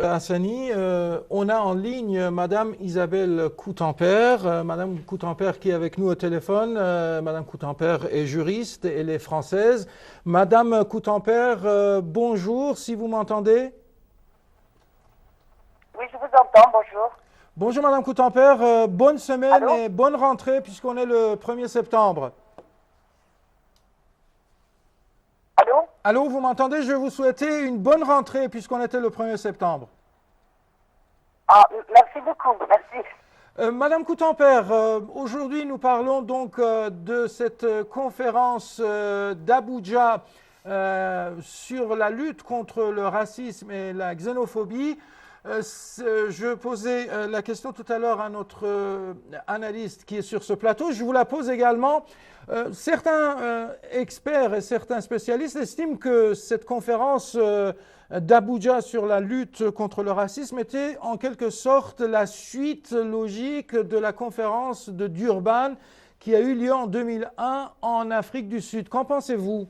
Hassani, on a en ligne Madame Isabelle Coutempère. Madame Coutempère qui est avec nous au téléphone. Madame Coutempère est juriste, elle est française. Madame Coutempère, bonjour, si vous m'entendez. Oui, je vous entends, bonjour. Bonjour Madame Coutempère, bonne semaine Allô? et bonne rentrée puisqu'on est le 1er septembre. Allô? Allô, vous m'entendez? Je vous souhaitais une bonne rentrée puisqu'on était le 1er septembre. Ah, merci beaucoup, merci. Madame Coutempère, aujourd'hui nous parlons donc de cette conférence d'Abuja sur la lutte contre le racisme et la xénophobie. Je posais la question tout à l'heure à notre analyste qui est sur ce plateau. Je vous la pose également. Certains experts et certains spécialistes estiment que cette conférence d'Abuja sur la lutte contre le racisme était en quelque sorte la suite logique de la conférence de Durban qui a eu lieu en 2001 en Afrique du Sud. Qu'en pensez-vous?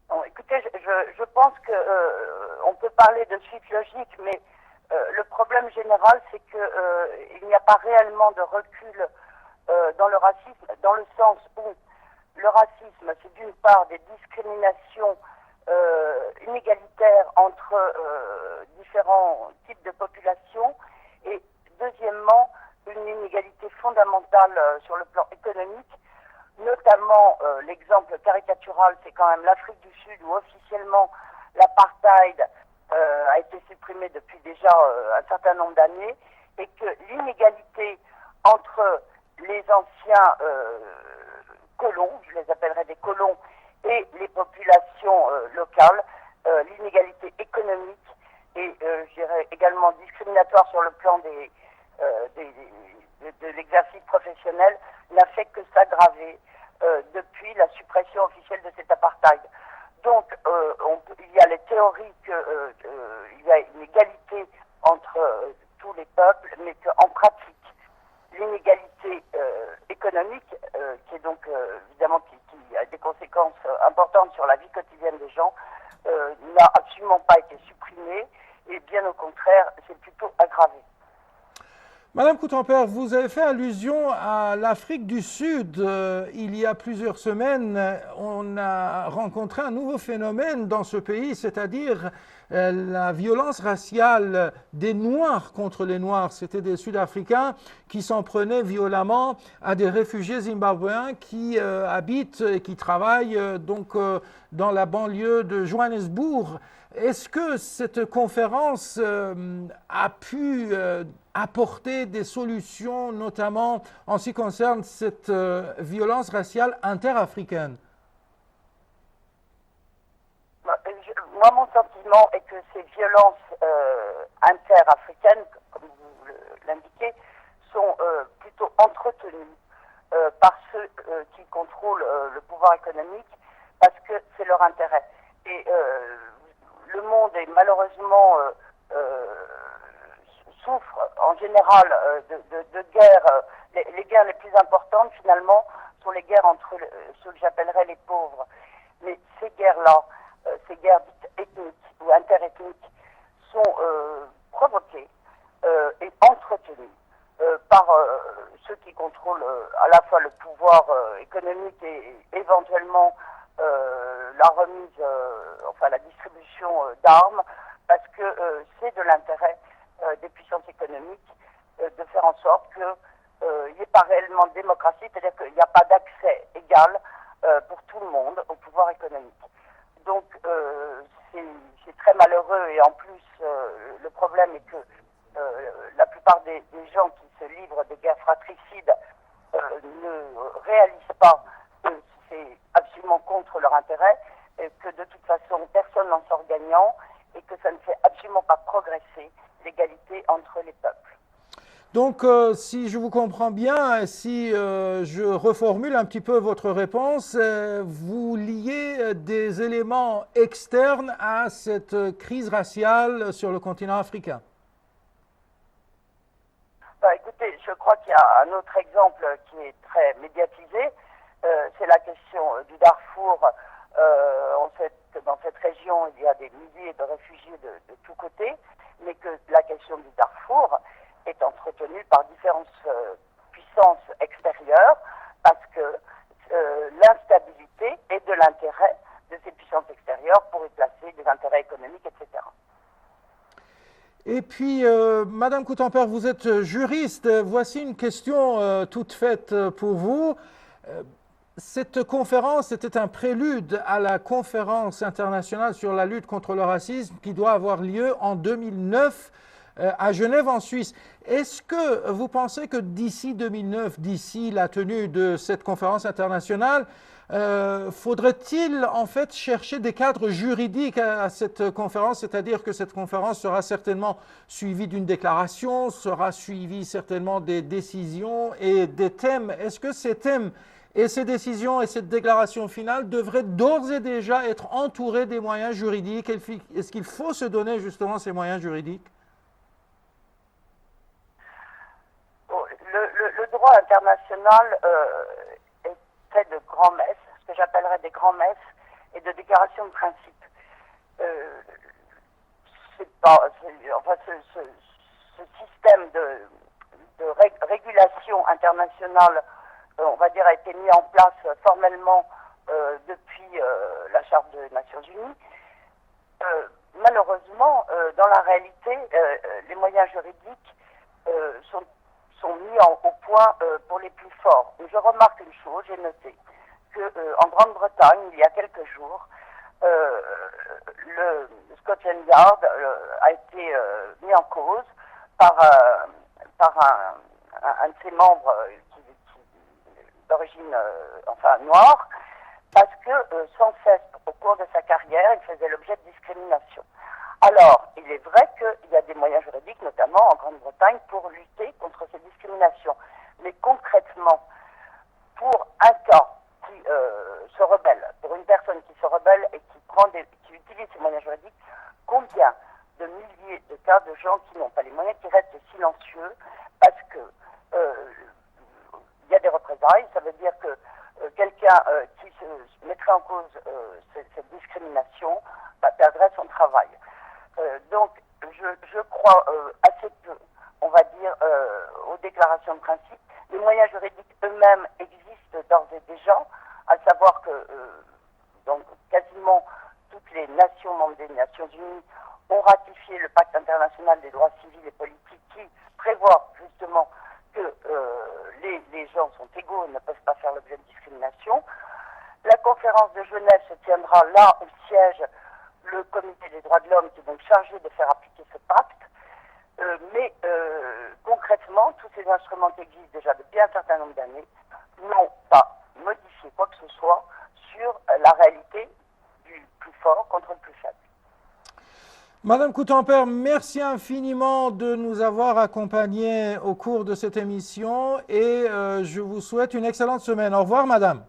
Bon, écoutez, je pense que on peut parler de suite logique, mais le problème général, c'est que il n'y a pas réellement de recul dans le racisme, dans le sens où le racisme, c'est d'une part des discriminations inégalitaires entre différents types de populations, et deuxièmement, une inégalité fondamentale sur le plan économique. Notamment, l'exemple caricatural, c'est quand même l'Afrique du Sud, où officiellement l'apartheid a été supprimé depuis déjà un certain nombre d'années, et que l'inégalité entre les anciens colons, je les appellerai des colons, et les populations locales, l'inégalité économique et, je dirais, également discriminatoire sur le plan de l'exercice professionnel, n'a fait que s'aggraver depuis la suppression officielle de cet apartheid. Donc, il y a les théories qu'il y a une égalité entre tous les peuples, mais qu'en pratique, l'inégalité économique, qui est donc évidemment qui a des conséquences importantes sur la vie quotidienne des gens, n'a absolument pas été supprimée, et bien au contraire, c'est plutôt aggravé. Madame Coutempère, vous avez fait allusion à l'Afrique du Sud. Il y a plusieurs semaines, on a rencontré un nouveau phénomène dans ce pays, c'est-à-dire la violence raciale des Noirs contre les Noirs. C'était des Sud-Africains qui s'en prenaient violemment à des réfugiés zimbabwéens qui habitent et qui travaillent dans la banlieue de Johannesburg. Est-ce que cette conférence a pu apporter des solutions, notamment en ce qui concerne cette violence raciale interafricaine? Moi, mon sentiment est que ces violences interafricaines, comme vous l'indiquez, sont plutôt entretenues par ceux qui contrôlent le pouvoir économique, parce que c'est leur intérêt. Et le monde est malheureusement souffre en général de guerres. Les guerres les plus importantes, finalement, sont les guerres entre ceux que j'appellerais les pauvres. Mais ces guerres-là, ces guerres dites ethniques ou interethniques, sont provoquées et entretenues par ceux qui contrôlent à la fois le pouvoir économique et éventuellement la remise, enfin la distribution d'armes, parce que c'est de l'intérêt des puissances économiques de faire en sorte qu'il n'y ait pas réellement de démocratie, c'est-à-dire qu'il n'y a pas d'accès égal pour tout le monde au pouvoir économique. Donc c'est très malheureux, et en plus le problème est que la plupart des gens qui se livrent des guerres fratricides ne réalisent pas que c'est absolument contre leur intérêt, et que de toute façon personne n'en sort gagnant, et que ça ne fait absolument pas progresser l'égalité entre les peuples. Donc, si je vous comprends bien, si je reformule un petit peu votre réponse, vous liez des éléments externes à cette crise raciale sur le continent africain. Bah, écoutez, je crois qu'il y a un autre exemple qui est très médiatisé, c'est la question du Darfour On sait que dans cette région, il y a des milliers de réfugiés de tous côtés, mais que la question du Darfour est entretenue par différentes puissances extérieures, parce que l'instabilité est de l'intérêt de ces puissances extérieures pour y placer des intérêts économiques, etc. Et puis, Madame Coutempère, vous êtes juriste. Voici une question toute faite pour vous. Cette conférence était un prélude à la conférence internationale sur la lutte contre le racisme qui doit avoir lieu en 2009 à Genève en Suisse. Est-ce que vous pensez que d'ici 2009, d'ici la tenue de cette conférence internationale, faudrait-il en fait chercher des cadres juridiques à cette conférence, c'est-à-dire que cette conférence sera certainement suivie d'une déclaration, sera suivie certainement des décisions et des thèmes. Est-ce que ces thèmes et ces décisions et cette déclaration finale devraient d'ores et déjà être entourées des moyens juridiques? Est-ce qu'il faut se donner justement ces moyens juridiques? Le droit international est fait de grands-messes, ce que j'appellerais des grands-messes, et de déclarations de principe. Ce système de régulation internationale, on va dire, a été mis en place formellement depuis la Charte des Nations Unies. Malheureusement, dans la réalité, les moyens juridiques sont mis au point pour les plus forts. Et je remarque une chose, j'ai noté qu'en Grande-Bretagne, il y a quelques jours, le Scotland Yard a été mis en cause par un de ses membres d'origine noire, parce que sans cesse, au cours de sa carrière, il faisait l'objet de discrimination. Alors, il est vrai qu'il y a des moyens juridiques, notamment en Grande-Bretagne, pour lutter contre ces discriminations. Mais concrètement, pour un cas qui se rebelle, pour une personne qui se rebelle et qui utilise ces moyens juridiques, combien de milliers de cas de gens qui n'ont pas les moyens, qui restent silencieux, parce que il y a des représailles, ça veut dire que quelqu'un qui se mettrait en cause cette discrimination perdrait son travail. Donc, je crois assez peu, on va dire, aux déclarations de principe. Les moyens juridiques eux-mêmes existent d'ores et déjà, à savoir que donc, quasiment toutes les nations membres des Nations Unies ont ratifié le pacte international des droits civils et politiques qui prévoit justement que les gens sont égaux et ne peuvent pas faire l'objet de discrimination. La conférence de Genève se tiendra là où siège le comité des droits de l'homme, qui est donc chargé de faire appliquer ce pacte. Mais concrètement, tous ces instruments qui existent déjà depuis un certain nombre d'années n'ont pas modifié quoi que ce soit sur la réalité du plus fort contre le plus faible. Madame Coutempère, merci infiniment de nous avoir accompagnés au cours de cette émission et je vous souhaite une excellente semaine. Au revoir, madame.